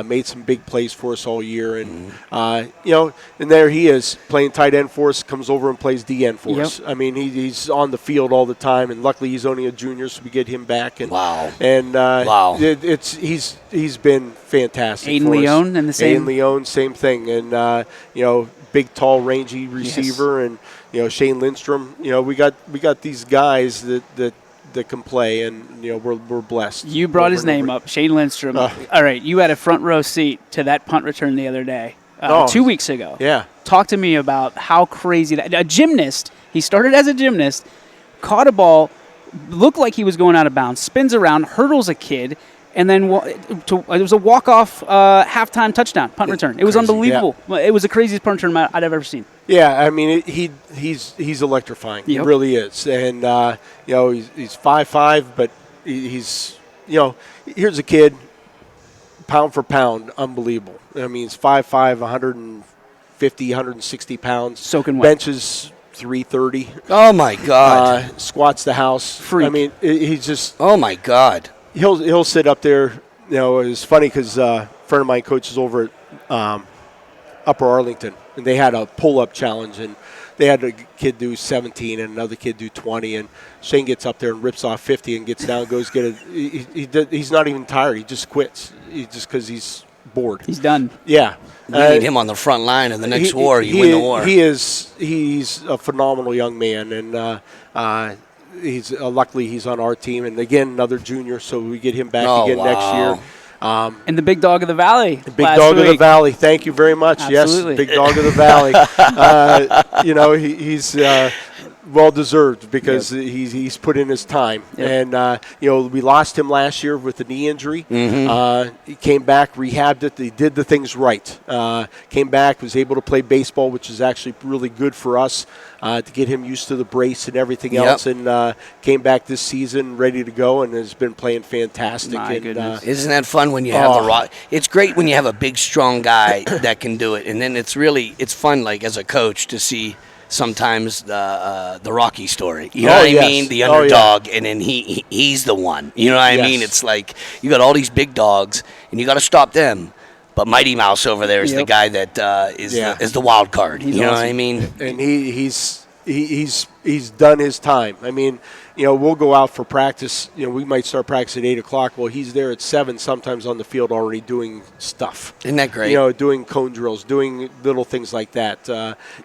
B: made some big plays for us all year. And, and there he is playing tight end for us, comes over and plays DN for us. I mean, he's on the field all the time, and luckily he's only a junior, so we get him back. And, he's been fantastic.
A: Aiden Leone and the same.
B: Aiden Leone, same thing. And, big, tall, rangy receiver, and Shane Lindstrom. We got these guys that can play, and we're blessed.
A: You brought his name up, Shane Lindstrom. All right, you had a front row seat to that punt return the other day, 2 weeks ago.
B: Yeah.
A: Talk to me about how crazy that a gymnast. He started as a gymnast, caught a ball, looked like he was going out of bounds, spins around, hurdles a kid, and then it was a walk-off halftime touchdown punt return. It was unbelievable. Yeah. It was the craziest punt return I'd ever seen.
B: Yeah, I mean he's electrifying. Yep. He really is, and he's 5'5", but he's here's a kid, pound for pound, unbelievable. I mean, he's 5'5", 150, 160 pounds.
A: Soaking wet.
B: Benches 330.
C: Oh my God!
B: Squats the house.
A: Freak.
B: I mean, he's just.
C: Oh my God!
B: He'll sit up there. It's funny because a friend of mine coaches over at Upper Arlington, and they had a pull-up challenge, and they had a kid do 17 and another kid do 20, and Shane gets up there and rips off 50 and gets down and goes get it. He's not even tired. He just quits. Just because he's bored.
A: He's done.
B: Yeah.
C: We need him on the front line of the next war. You win the war.
B: He's a phenomenal young man, and he's luckily he's on our team. And again, another junior, so we get him back next year.
A: And the big dog of the valley.
B: The big dog of the valley. Thank you very much.
A: Absolutely.
B: Yes, big dog of the valley. He's well deserved because he's put in his time. Yep. And we lost him last year with a knee injury. Mm-hmm. He came back, rehabbed it. He did the things right. Came back, was able to play baseball, which is actually really good for us to get him used to the brace and everything else. And came back this season ready to go and has been playing fantastic.
A: My goodness.
C: Isn't that fun when you have the rock? It's great when you have a big, strong guy that can do it. And then it's fun, like as a coach, to see sometimes the Rocky story. You know what I mean? The underdog, and then he's the one. You know what I mean? It's like you got all these big dogs, and you got to stop them. But Mighty Mouse over there is the guy that is the wild card. You know what I mean?
B: And he's done his time. I mean, we'll go out for practice. We might start practice at 8:00. Well, he's there at 7, sometimes on the field already doing stuff.
C: Isn't that great?
B: Doing cone drills, doing little things like that.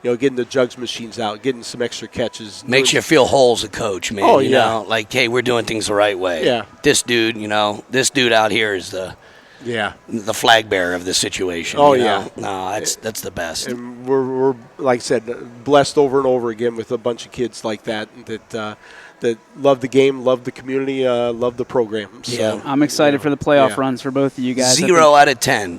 B: Getting the jugs machines out, getting some extra catches.
C: Makes you feel whole as a coach, man.
B: Oh,
C: you know, like, hey, we're doing things the right way.
B: Yeah.
C: This dude out here is the flag bearer of the situation.
B: Oh,
C: No, that's the best.
B: And we're like I said, blessed over and over again with a bunch of kids like that love the game, love the community, love the program. So,
A: I'm excited for the playoff runs for both of you guys.
C: 0 out of 10.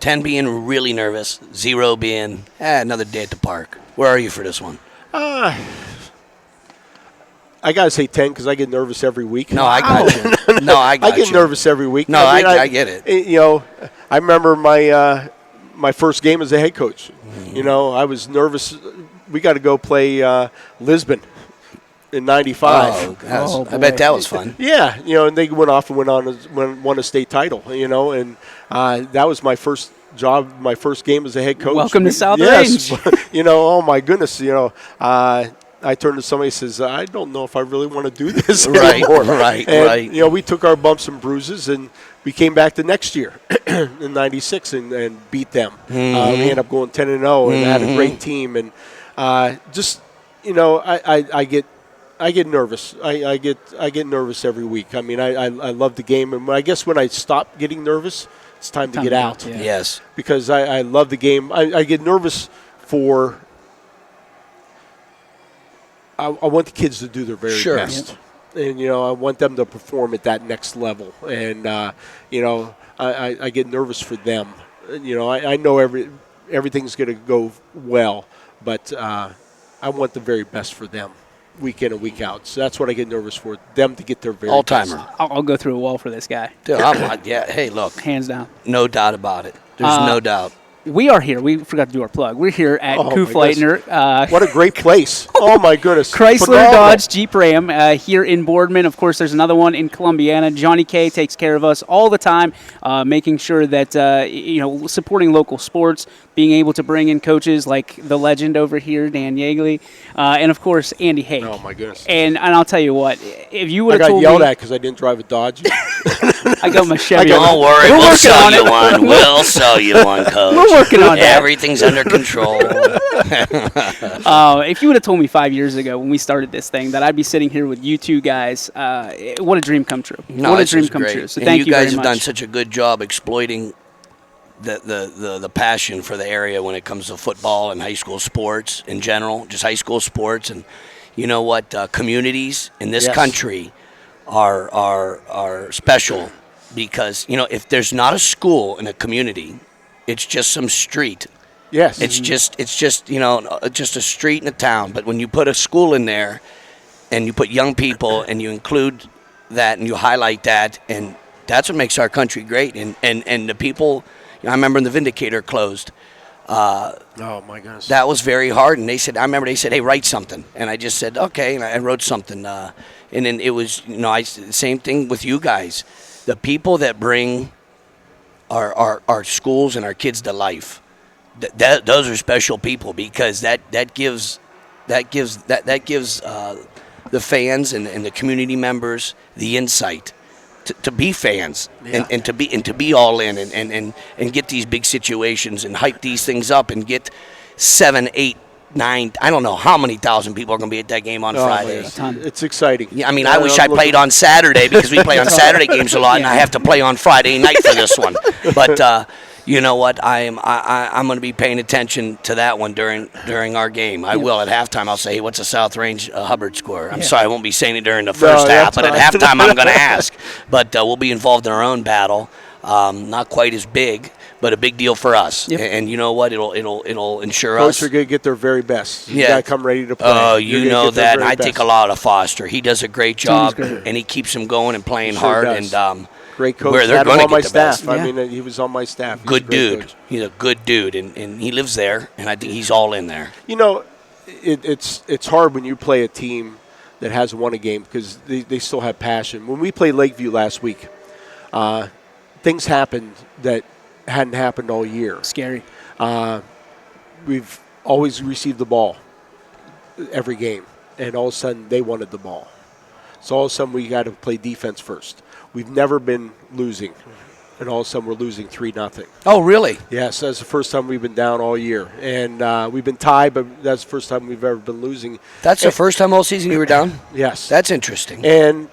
C: 10 being really nervous, 0 being another day at the park. Where are you for this one?
B: I got to say 10 because I get nervous every week.
C: No, I got you. No, I got you.
B: I get nervous every week.
C: No, I get it.
B: I remember my first game as a head coach. Mm-hmm. I was nervous. We got to go play Lisbon in 95.
A: Oh,
C: I bet that was fun.
B: Yeah, and they went off and won a state title, and that was my first job, my first game as a head coach.
A: Welcome to South Range.
B: Oh my goodness, I turned to somebody and says, I don't know if I really want to do this anymore.
C: Right.
B: We took our bumps and bruises, and we came back the next year in 96 and beat them.
C: Mm-hmm.
B: We ended up going 10-0 and had a great team. And I get nervous. I get nervous every week. I mean, I love the game. And I guess when I stop getting nervous, it's time to get out.
A: Yeah.
C: Yes.
B: Because I love the game. I get nervous for – I want the kids to do their very best. Yep. And, I want them to perform at that next level. And, I get nervous for them. I know everything's going to go well, but I want the very best for them week in and week out. So that's what I get nervous for, them to get their very
C: all-timer.
B: best.
A: I'll go through a wall for this guy.
C: Dude, hey, look.
A: Hands down.
C: No doubt about it. There's no doubt.
A: We are here. We forgot to do our plug. We're here at Kufleitner.
B: What a great place. Oh, my goodness.
A: Chrysler,
B: Phenomenal.
A: Dodge, Jeep, Ram here in Boardman. Of course, there's another one in Columbiana. Johnny K takes care of us all the time, making sure that, supporting local sports, being able to bring in coaches like the legend over here, Dan Yeagley, and, of course, Andy Hake.
B: Oh, my goodness.
A: And I'll tell you what, if you would have
B: told me. I got yelled
A: me,
B: at because I didn't drive a Dodge.
A: I got my Chevy.
C: Don't worry,
A: We're
C: we'll
A: working
C: sell
A: on
C: you
A: it.
C: one. We'll sell you one, Coach.
A: We're working on that.
C: Everything's under control.
A: If you would have told me 5 years ago when we started this thing that I'd be sitting here with you two guys, what a dream come true.
C: No,
A: what a
C: this
A: dream
C: is
A: come
C: great.
A: true. So
C: and
A: thank you
C: guys
A: very
C: have done
A: much.
C: such a good job exploiting the passion for the area when it comes to football and high school sports in general, just high school sports. And you know what? Communities in this country are special because, you know, if there's not a school in a community, it's just some street.
B: Yes.
C: It's just you know, just a street in a town. But when you put a school in there and you put young people and you include that and you highlight that, and that's what makes our country great. And the people, you know, I remember when the Vindicator closed.
B: Oh my goodness.
C: That was very hard, and I remember they said, "Hey, write something," and I just said, "Okay," and I wrote something, and then it was, you know, same thing with you guys, the people that bring our schools and our kids to life. Those are special people because that gives the fans and the community members the insight to be fans and to be all in and get these big situations and hype these things up and get 7, 8, 9. I don't know how many thousand people are going to be at that game on Friday.
B: It's exciting.
C: Yeah, I mean, I wish I played on Saturday because we play on Saturday games a lot, and I have to play on Friday night for this one. But you know what? I'm going to be paying attention to that one during our game. I will at halftime. I'll say, hey, what's the South Range Hubbard score? I'm sorry, I won't be saying it during the first half, but at halftime I'm going to ask. But we'll be involved in our own battle. Not quite as big, but a big deal for us. Yep. And you know what? It'll ensure us.
B: Coach are going to get their very best. You
C: yeah.
B: got to come ready to play.
C: Oh, you know that. And I
B: best.
C: take a lot of Foster. He does a great job, and he keeps him going and playing hard.
B: Does.
C: And
B: great coach.
C: Where they're
B: had him
C: going to
B: on my
C: get the best.
B: staff. I mean, he was on my staff. He's
C: good dude.
B: Coach.
C: He's a good dude, and he lives there, and I think he's all in there.
B: You know, it's hard when you play a team that hasn't won a game because they still have passion. When we played Lakeview last week, things happened that hadn't happened all year.
A: Scary.
B: We've always received the ball every game, and all of a sudden they wanted the ball. So all of a sudden we got to play defense first. We've never been losing, and all of a sudden we're losing 3-0.
C: Oh, really?
B: Yes, that's the first time we've been down all year. And we've been tied, but that's the first time we've ever been losing.
C: That's the first time all season you were down?
B: Yes.
C: That's interesting.
B: And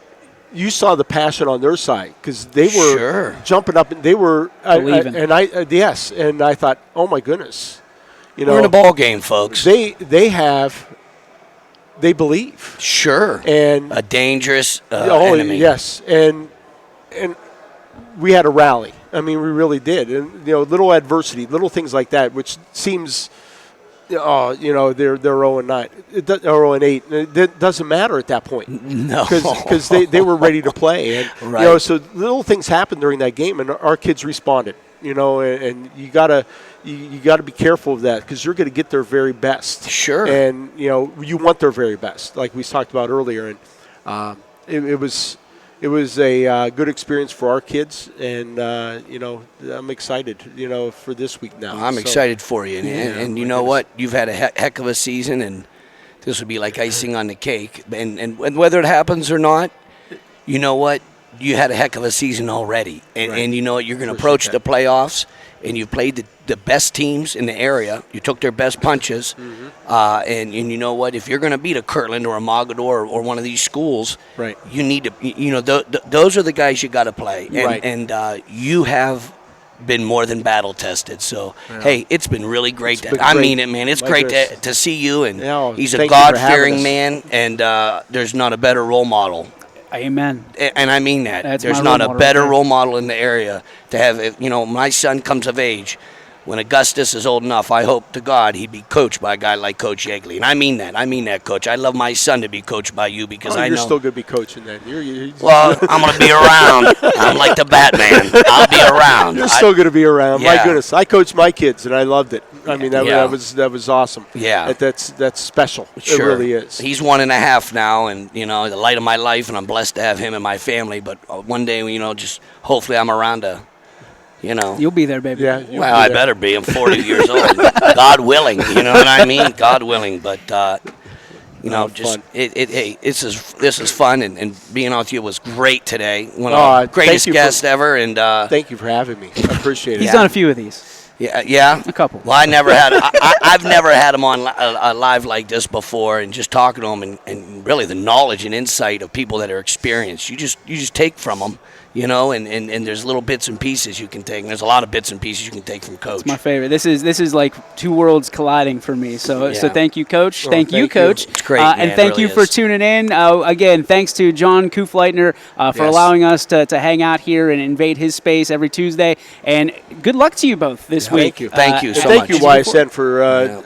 B: you saw the passion on their side because they were jumping up, and they were
A: believing.
B: Yes, and I thought, oh my goodness, you know,
C: we're in a ball game, folks.
B: They believe.
C: Sure.
B: And
C: a dangerous enemy.
B: Yes, and we had a rally. I mean, we really did, and you know, little adversity, little things like that, which seems, you know, they're 0-9, or 0-8. It doesn't matter at that point.
C: No,
B: because they were ready to play, and
C: right.
B: You know, so little things happened during that game, and our kids responded. You know, and you gotta be careful of that because you're going to get their very best.
C: Sure.
B: And you know, you want their very best, like we talked about earlier, and it was a good experience for our kids, and you know, I'm excited, you know, for this week now.
C: I'm excited for you, and you know what? You've had a heck of a season, and this would be like icing on the cake. And whether it happens or not, you know what? You had a heck of a season already, and you know what? You're going to approach the playoffs, and you played the best teams in the area. You took their best punches, and you know what? If you're going to beat a Kirtland or a Mogador or one of these schools,
B: right,
C: you need to. You know, those are the guys you got to play, and you have been more than battle tested. So hey, it's been really great. I mean it, man. It's great to see you, and he's a God-fearing man, and there's not a better role model.
A: Amen.
C: And I mean that.
A: That's
C: There's not a better role model in the area to have. You know, my son comes of age. When Augustus is old enough, I hope to God he'd be coached by a guy like Coach Yeagley. And I mean that. I mean that, Coach. I love my son to be coached by you because I know.
B: You're still going to be coaching then.
C: Well, I'm going to be around. I'm like the Batman. I'll be around.
B: You're still going to be around.
C: Yeah.
B: My goodness. I coached my kids, and I loved it. I mean, that was awesome.
C: Yeah.
B: That's special.
C: Sure.
B: It really is.
C: He's 1.5 now, and, you know, the light of my life, and I'm blessed to have him in my family. But one day, you know, just hopefully I'm around to, you know.
A: You'll be there, baby.
B: Yeah.
C: Well, I better be. I'm 40 years old. God willing. You know what I mean? God willing. But, Just
B: fun.
C: hey, this is fun, and being on with you was great today. One of the greatest guests ever, and
B: thank you for having me. I appreciate it.
A: He's done a few of these.
C: Yeah,
A: a couple.
C: Well, I've never had him on live like this before, and just talking to him, and really the knowledge and insight of people that are experienced. You just take from them. And there's little bits and pieces you can take. And there's a lot of bits and pieces you can take from Coach.
A: It's my favorite. This is like two worlds colliding for me. So thank you, Coach. Thank you, Coach.
C: It's great, man.
A: And thank
C: really
A: you for tuning in. Again, thanks to John Kufleitner for allowing us to hang out here and invade his space every Tuesday. And good luck to you both this week.
B: Thank you.
C: Thank you so
B: thank
C: much.
B: you, YSN, for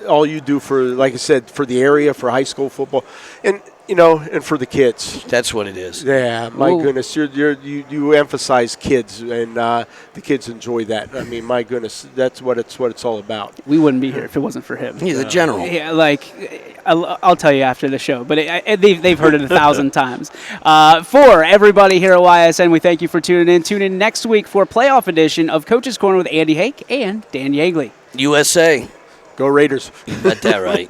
B: all you do for, like I said, for the area, for high school football. And and for the kids.
C: That's what it is.
B: Yeah, my goodness, you emphasize kids, and the kids enjoy that. I mean, my goodness, that's what it's all about.
A: We wouldn't be here if it wasn't for him.
C: He's a general.
A: Yeah, I'll tell you after the show, but they've heard it 1,000 times. For everybody here at YSN, we thank you for tuning in. Tune in next week for a playoff edition of Coach's Corner with Andy Hake and Dan Yeagley.
C: USA.
B: Go Raiders.
C: Got that right.